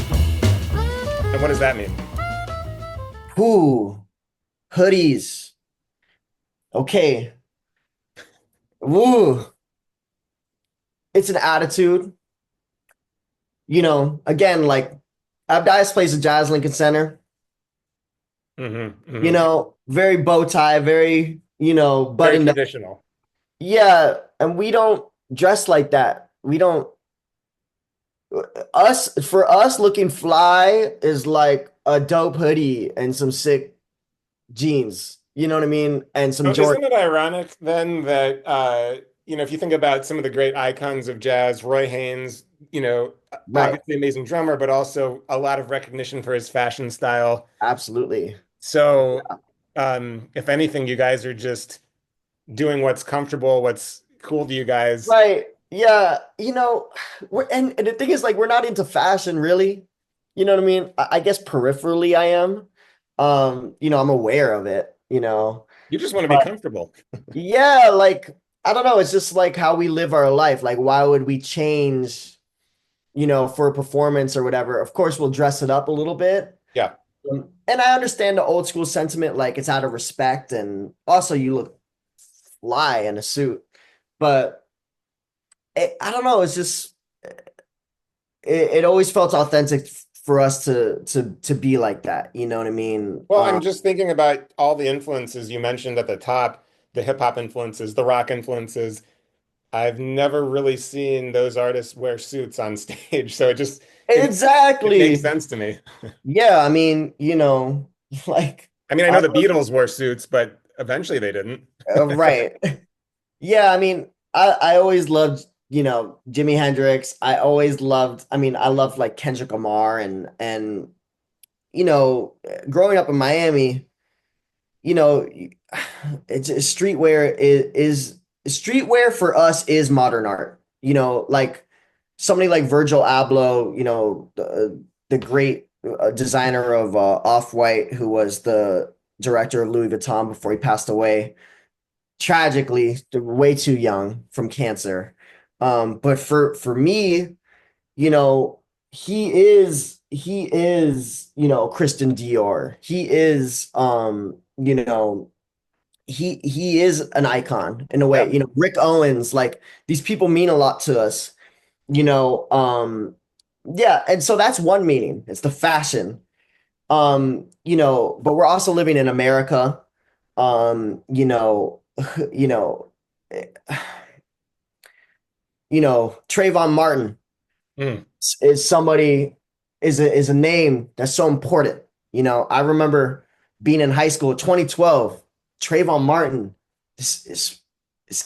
And what does that mean? Whoo, hoodies. Okay. Woo. It's an attitude. Again, like Abdias plays the Jazz Lincoln Center, Hmm. very bow tie, very, Very buttoned up. traditional. Yeah, and we don't dress like that. We don't for us looking fly is like a dope hoodie and some sick jeans. You know what I mean? And some So Jordan. isn't it ironic then that if you think about some of the great icons of jazz, Roy Haynes, Right. obviously amazing drummer, but also a lot of recognition for his fashion style. Absolutely. So, if anything, you guys are just doing what's comfortable, what's cool to you guys. Right. Yeah. And the thing is, like, we're not into fashion really. You know what I mean? I guess peripherally I am. I'm aware of it. You just want to be But comfortable. yeah, like, I don't know. It's just like how we live our life. Like, why would we change, for a performance or whatever? Of course, we'll dress it up a little bit. Yeah. And I understand the old school sentiment, like it's out of respect, and also you look fly in a suit. But I don't know. It's just it always felt authentic for us to be like that. You know what I mean? Well, I'm just thinking about all the influences you mentioned at the top, the hip hop influences, the rock influences. I've never really seen those artists wear suits on stage, so it makes Exactly. sense to me. Yeah. I mean, like I mean, I I know the was Beatles wore suits, but eventually they didn't. right. Yeah. I mean, I always loved Jimi Hendrix. I loved like Kendrick Lamar and you know growing up in Miami. you know, it's streetwear is streetwear for us is modern art. Like somebody like Virgil Abloh, the great designer of Off-White, who was the director of Louis Vuitton before he passed away, tragically, way too young from cancer. But for me, you know, he is Christian Dior. He is he is an icon in a way. Yeah. Rick Owens, like these people mean a lot to us, you know. Yeah, and so that's one meaning. It's the fashion. But we're also living in America. Um, you know, you know, eh, Trayvon Martin Mm. is somebody is a name that's so important. I remember being in high school, 2012, Trayvon Martin, this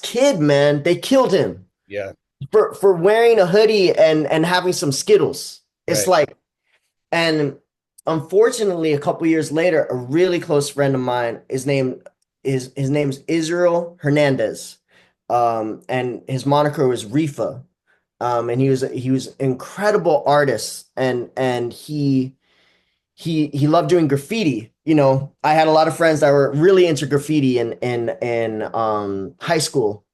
kid, man, they killed him Yeah. for wearing a hoodie and having some Skittles. It's Right. like, and unfortunately, a couple years later, a really close friend of mine, his name's Israel Hernandez, and his moniker was Rifa, and he was an incredible artist, and he loved doing graffiti, I had a lot of friends that were really into graffiti in high school,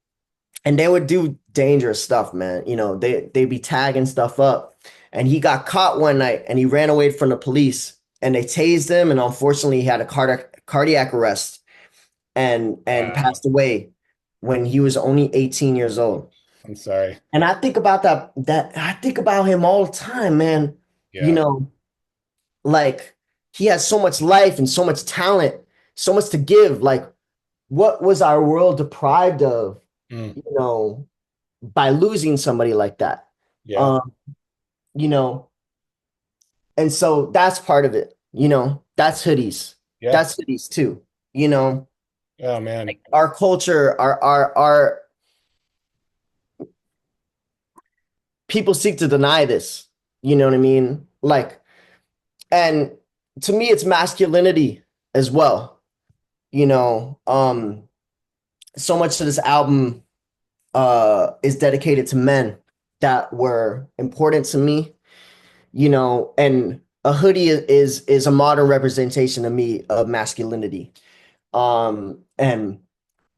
and they would do dangerous stuff, man. They'd be tagging stuff up. And he got caught one night and he ran away from the police and they tased him, and unfortunately he had a cardiac arrest and Wow. passed away when he was only 18 years old. I'm sorry. And I think about that I think about him all the time, man. You Yeah. know, like he has so much life and so much talent, so much to give. Like, what was our world deprived of, Mm. you know, by losing somebody like that? Yeah. Um, you know, and so that's part of it, that's hoodies. Yeah. That's hoodies too. You know, Oh man. our culture, our people seek to deny this. You know what I mean? Like, and to me, it's masculinity as well. You know, so much of this album is dedicated to men that were important to me, and a hoodie is a modern representation of me of masculinity. And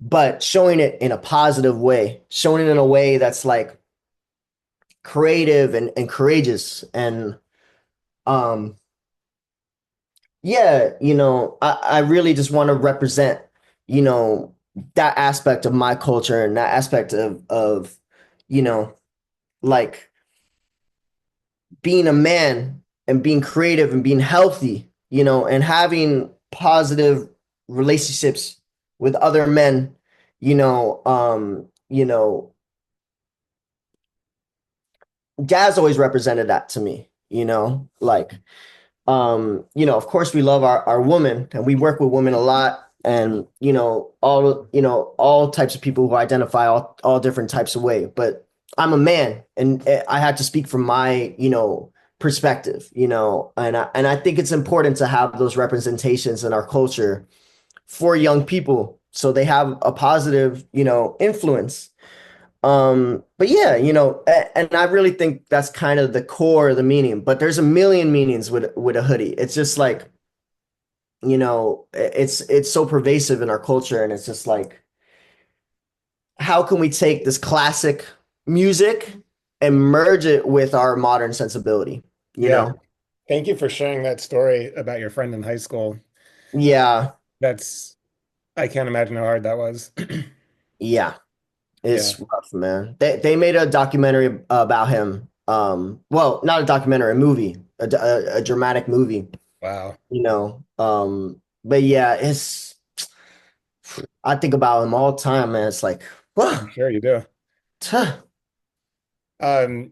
but showing it in a positive way, showing it in a way that's like creative and courageous. And um yeah, I really just want to represent, you know, that aspect of my culture and that aspect of, you know, like being a man and being creative and being healthy, and having positive relationships with other men, you know, um, you know, Jazz always represented that to me, like, of course we love our women and we work with women a lot, and all types of people who identify all different types of way. But I'm a man, and I had to speak from my perspective, and I think it's important to have those representations in our culture for young people so they have a positive influence. But yeah, and I really think that's kind of the core of the meaning, but there's a million meanings with a hoodie. It's just like, it's so pervasive in our culture, and it's just like, how can we take this classic music and merge it with our modern sensibility, you Yeah. know? Thank you for sharing that story about your friend in high school. Yeah, That's, I can't imagine how hard that was. yeah, Yeah. it's rough, man. They made a documentary about him. Well, not a documentary, a movie, a dramatic movie. Wow. But yeah, I think about him all the time, man. It's like, I'm sure you do. tuh. Um,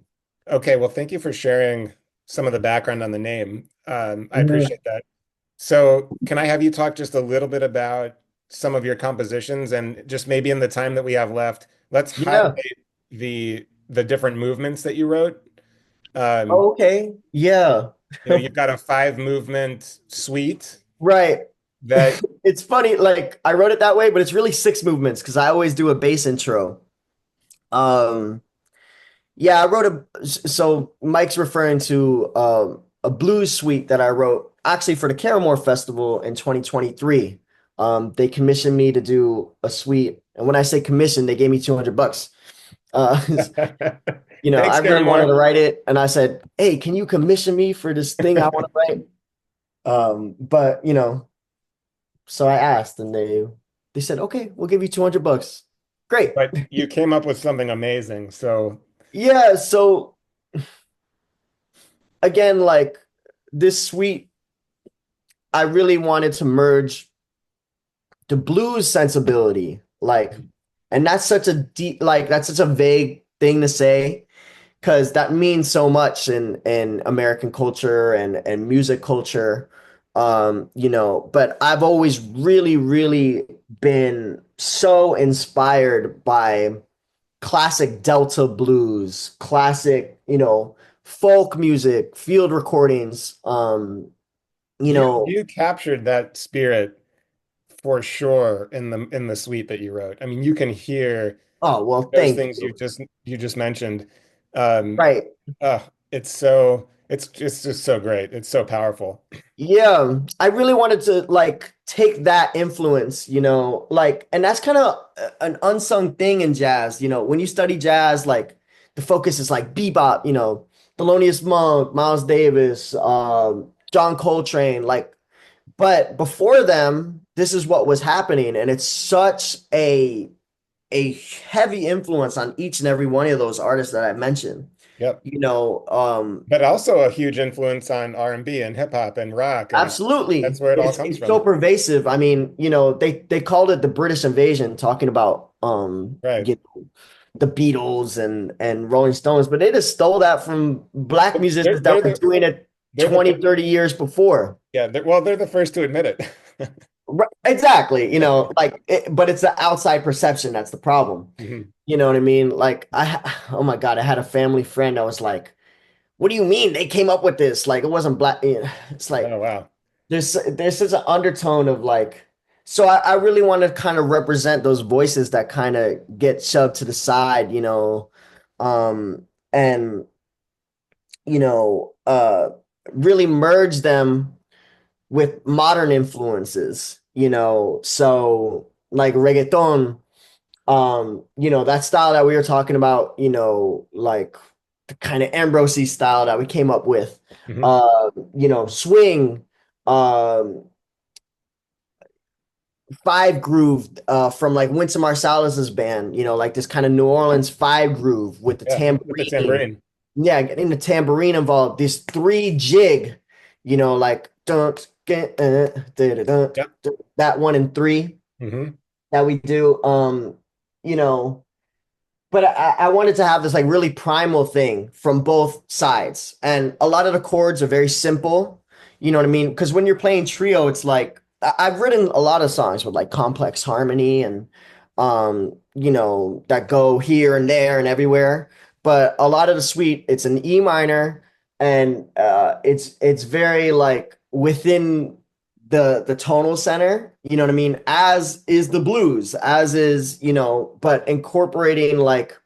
okay, well, thank you for sharing some of the background on the name. I Mhm. appreciate that. So, can I have you talk just a little bit about some of your compositions, and just maybe in the time that we have left, let's Yeah. highlight the different movements that you wrote. Um, Oh, okay. Yeah. you've got a five movement suite Right. that It's funny, like I wrote it that way, but it's really six movements because I always do a bass intro. Um, yeah, I wrote so Mike's referring to a blues suite that I wrote actually for the Caramore Festival in 2023. They commissioned me to do a suite, and when I say commission, they gave me $200. Uh, I thanks, really Karen wanted to Moore. write it, and I said, "Hey, can you commission me for this thing I want to write?" But so I asked, and they said, "Okay, we'll give you $200." Great. But you came up with something amazing. So, Yeah. So again, like this suite, I really wanted to merge the blues sensibility, like, and that's such a deep, like that's such a vague thing to say because that means so much in American culture and music culture. But I've always really, really been so inspired by classic Delta blues, classic, folk music, field recordings. You you know, you captured that spirit for sure in the suite that you wrote. I mean, you can hear oh well, those thank things you. you just mentioned. Um, Right. it's It's just so great. It's so powerful. Yeah, I really wanted to like take that influence, like, and that's kind of an unsung thing in jazz. When you study jazz, like the focus is like bebop, Thelonious Monk, Miles Davis, John Coltrane, like, but before them, this is what was happening, and it's such a heavy influence on each and every one of those artists that I mentioned. Yep. You know, um, But also a huge influence on R&B and hip hop and rock, and Absolutely. that's where it all comes It's so from. pervasive. I mean, they called it the British invasion, talking about Right. the Beatles and Rolling Stones, but they just stole that from black They're musicians they're that were the doing it they're the 20, 30 years before. yeah, well, they're the first to admit it. Right, exactly. But it's the outside perception that's the problem. Mhm. You know what I mean? Like oh my God, I had a family friend that was like, "What do you mean they came up with this? Like it wasn't black." It's like Oh wow. there's such an undertone of like, so I really want to kind of represent those voices that kind of get shoved to the side, and you know uh really merge them with modern influences, so like reggaeton, that style that we were talking about, like the kind of Ambrosy style that we came up with, Mhm. swing, um, five groove, from like Wynton Marsalis's band, like this kind of New Orleans five groove with the Yeah, with the tambourine. tambourine. Yeah, getting the tambourine involved. This three jig, like dun, Yep. that one and three Hmm. that we do. You know, but I wanted to have this like really primal thing from both sides. And a lot of the chords are very simple. You know what I mean? Because when you're playing trio, it's like I've written a lot of songs with like complex harmony and that go here and there and everywhere. But a lot of the suite, it's an E minor, and it's very like within the tonal center, you know what I mean? As is the blues, as is, but incorporating like,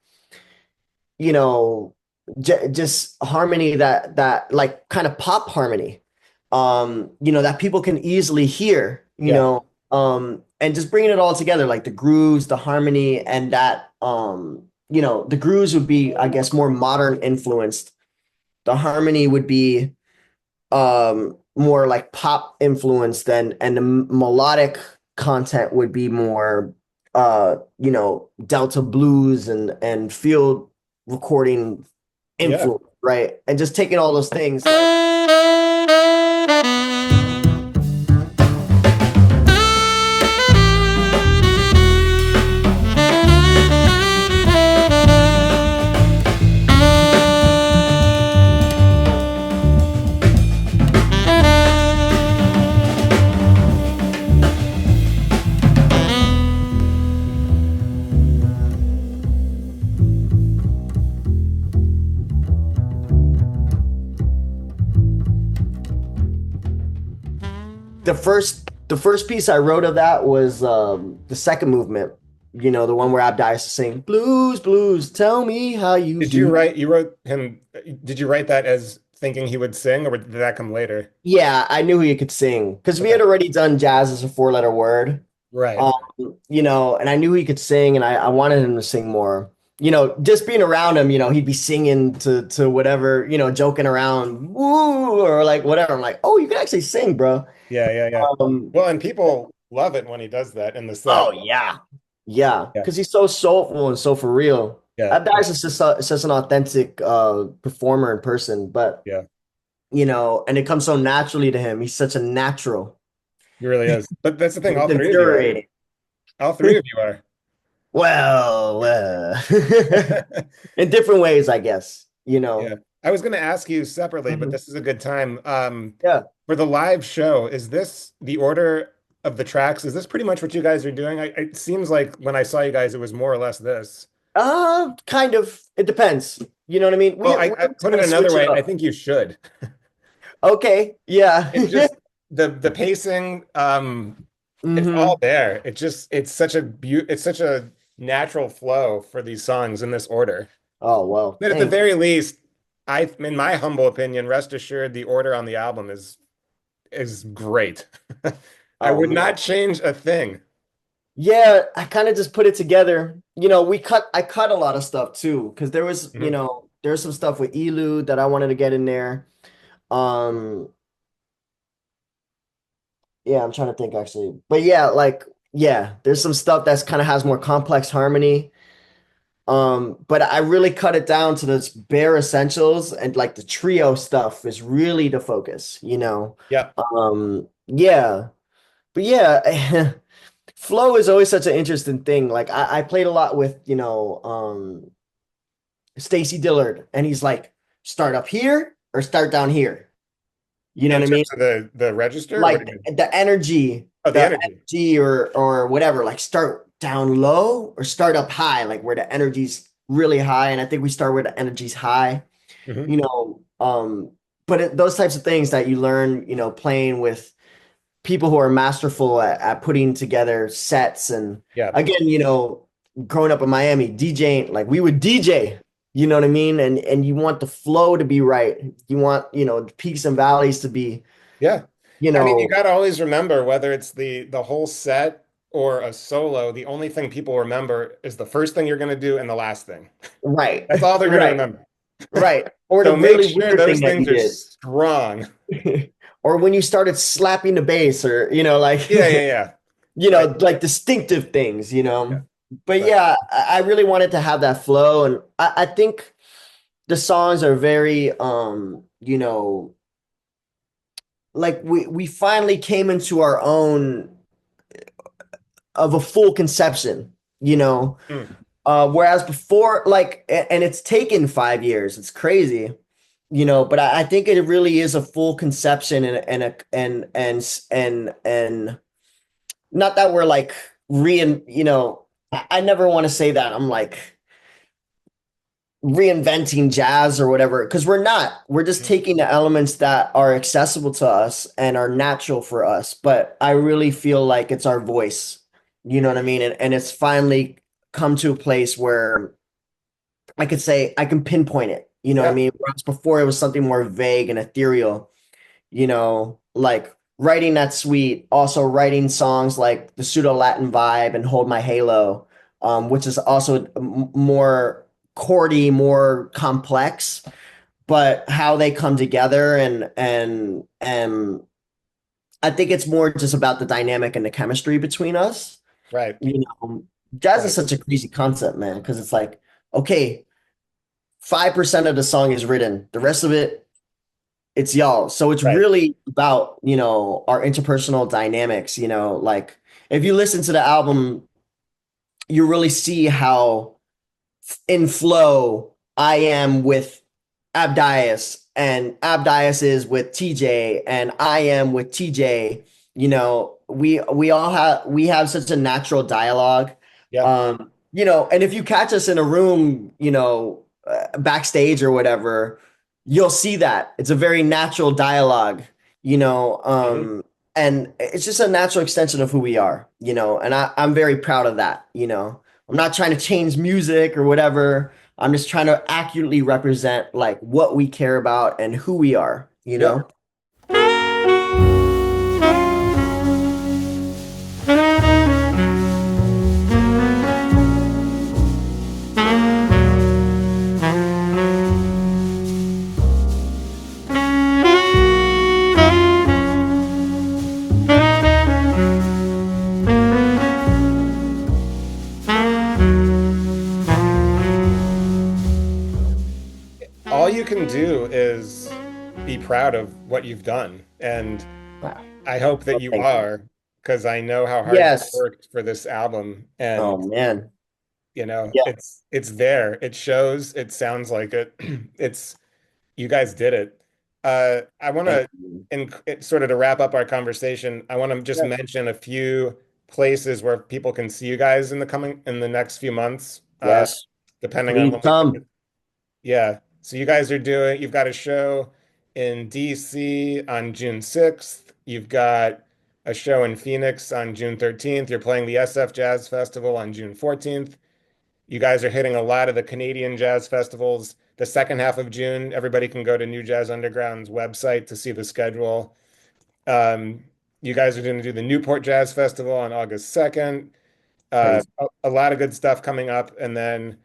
you know, just harmony that like kind of pop harmony, that people can easily hear, Yeah. and just bringing it all together, like the grooves, the harmony, and that, the grooves would be, I guess, more modern influenced. The harmony would be more like pop influenced, and the melodic content would be more Delta blues and field recording Yeah. influence, right? And just taking all those things like the first piece I wrote of that was the second movement, the one where Abdi used to sing blues, blues, tell me how you do. You wrote him, did you write that as thinking he would sing, or did that come later? Yeah, I knew he could sing because we Okay. had already done jazz as a four-letter word. Right. Um, and I knew he could sing, and I wanted him to sing more. Just being around him, he'd be singing to whatever, joking around, woo, or like whatever. I'm like, oh, you can actually sing, bro. Yeah, yeah, yeah. Um, Well, and people love it when he does that in the set. oh yeah, yeah, Yeah. because he's so soulful and so for real. Yeah. That guy's just an authentic performer in person, but Yeah. and it comes so naturally to him. He's such a natural. He really is. But that's the thing, all It's three of you are. infuriating. All three of you are. Well, in different ways, I guess, Yeah. I was going to ask you separately, but Mhm. this is a good time. Yeah. For the live show, is this the order of the tracks? Is this pretty much what you guys are doing? It seems like when I saw you guys, it was more or less this. Kind of. It depends. You know what I mean? Well, We're I just put it gonna another switch it way. I up. think you should. Okay. Yeah. It just the pacing, it's all hmm there. It's such a natural flow for these songs in this order. Oh, well, But at the thanks. very least, in my humble opinion, rest assured, the order on the album is great. I Oh would man. not change a thing. Yeah, I kind of just put it together. I cut a lot of stuff too, because there was, Mhm. there's some stuff with Elude that I wanted to get in there. Um, yeah, I'm trying to think actually. But yeah, yeah, there's some stuff that's kind of has more complex harmony. But I really cut it down to the bare essentials, and like the trio stuff is really the focus, you know. Yeah. Yeah. But yeah, flow is always such an interesting thing. Like I played a lot with, Stacy Dillard, and he's like, start up here or start down here. You know In what I mean? terms of the register, what Like do you mean? the energy, Oh, the energy. or whatever, like start down low or start up high, like where the energy's really high. And I think we start where the energy's high, Hmm. you know. But those types of things that you learn, playing with people who are masterful at putting together sets. And Yeah. again, growing up in Miami, DJing, like we would DJ, you know what I mean? And you want the flow to be right. You want, the peaks and valleys to be, Yeah. you I mean, you know, got to always remember whether it's the whole set or a solo, the only thing people remember is the first thing you're going to do and the last thing. right, That's all they're going to right, remember. right. Or the So make really sure weird those thing that things you are did. strong. Or when you started slapping the bass, or, like, Yeah, yeah, yeah. Right. like distinctive things, Yeah. But Right. yeah, I really wanted to have that flow. And I think the songs are very, like we finally came into our own of a full conception, you know. Mm. Whereas before, like, and it's taken 5 years. It's crazy, but I think it really is a full conception, and not that we're like I never want to say that I'm like reinventing jazz or whatever, because we're not. We're just Mhm. taking the elements that are accessible to us and are natural for us. But I really feel like it's our voice, you know what I mean? And it's finally come to a place where I could say I can pinpoint it, you know what I Yeah. mean? Whereas before it was something more vague and ethereal, like writing that suite, also writing songs like the Pseudo Latin Vibe and Hold My Halo, which is also more chordy, more complex, but how they come together, and I think it's more just about the dynamic and the chemistry between us. Right. You know, jazz is Right. such a crazy concept, man, because it's like, okay, 5% of the song is written, the rest of it it's y'all. So it's Right. really about, our interpersonal dynamics, like if you listen to the album, you really see how in flow I am with Abdias, and Abdias is with TJ, and I am with TJ. We have such a natural dialogue. Yeah. And if you catch us in a room, backstage or whatever, you'll see that. It's a very natural dialogue, you know, Mhm. um, and it's just a natural extension of who we are, and I'm very proud of that, I'm not trying to change music or whatever. I'm just trying to accurately represent like what we care about and who we are, you Yeah. know? All you can do is be proud of what you've done. And Wow. I hope that Well, you thank you. are, because I know how hard you Yes. worked for this album. Oh And man. Yeah. it's there. It shows, it sounds like it. It's you guys did it. I want Thank to, you. in sort of to wrap up our conversation, I want to just Yes. mention a few places where people can see you guys in the next few months, Yes. depending on Please when we put it. come. Yeah. So you guys you've got a show in DC on June 6th. You've got a show in Phoenix on June 13th. You're playing the SF Jazz Festival on June 14th. You guys are hitting a lot of the Canadian jazz festivals. The second half of June, everybody can go to New Jazz Underground's website to see the schedule. Um, you guys are going to do the Newport Jazz Festival on August 2nd. Crazy. A lot of good stuff coming up, and then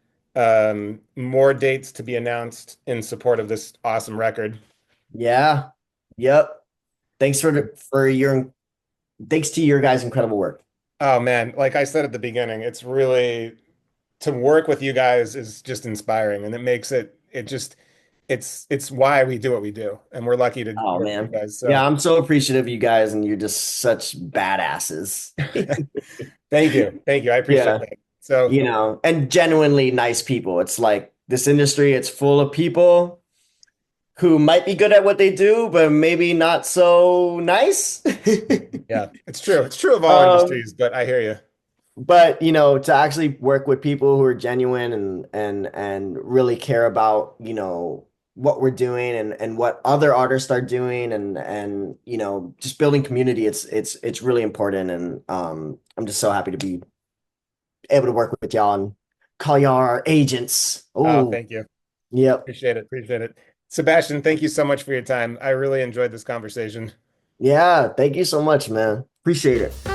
more dates to be announced in support of this awesome record. Yeah. Yep. Thanks for your thanks to your guys' incredible work. Oh man, like I said at the beginning, it's really to work with you guys is just inspiring, and it makes it just it's why we do what we do, and we're lucky to Oh work with you man. guys. Yeah, So I'm so appreciative of you guys and you're just such badasses. thank you, I appreciate Yeah. that. So And genuinely nice people. It's like this industry, it's full of people who might be good at what they do, but maybe not so nice. yeah, it's true. It's true of all Um, industries, but I hear you. but to actually work with people who are genuine and really care about, what we're doing and what other artists are doing and just building community, it's really important. And I'm just so happy to be able to work with y'all and call y'all our agents. Oh, Oh, thank you. yep. Appreciate it. Appreciate it. Sebastian, thank you so much for your time. I really enjoyed this conversation. Yeah, thank you so much, man. Appreciate it.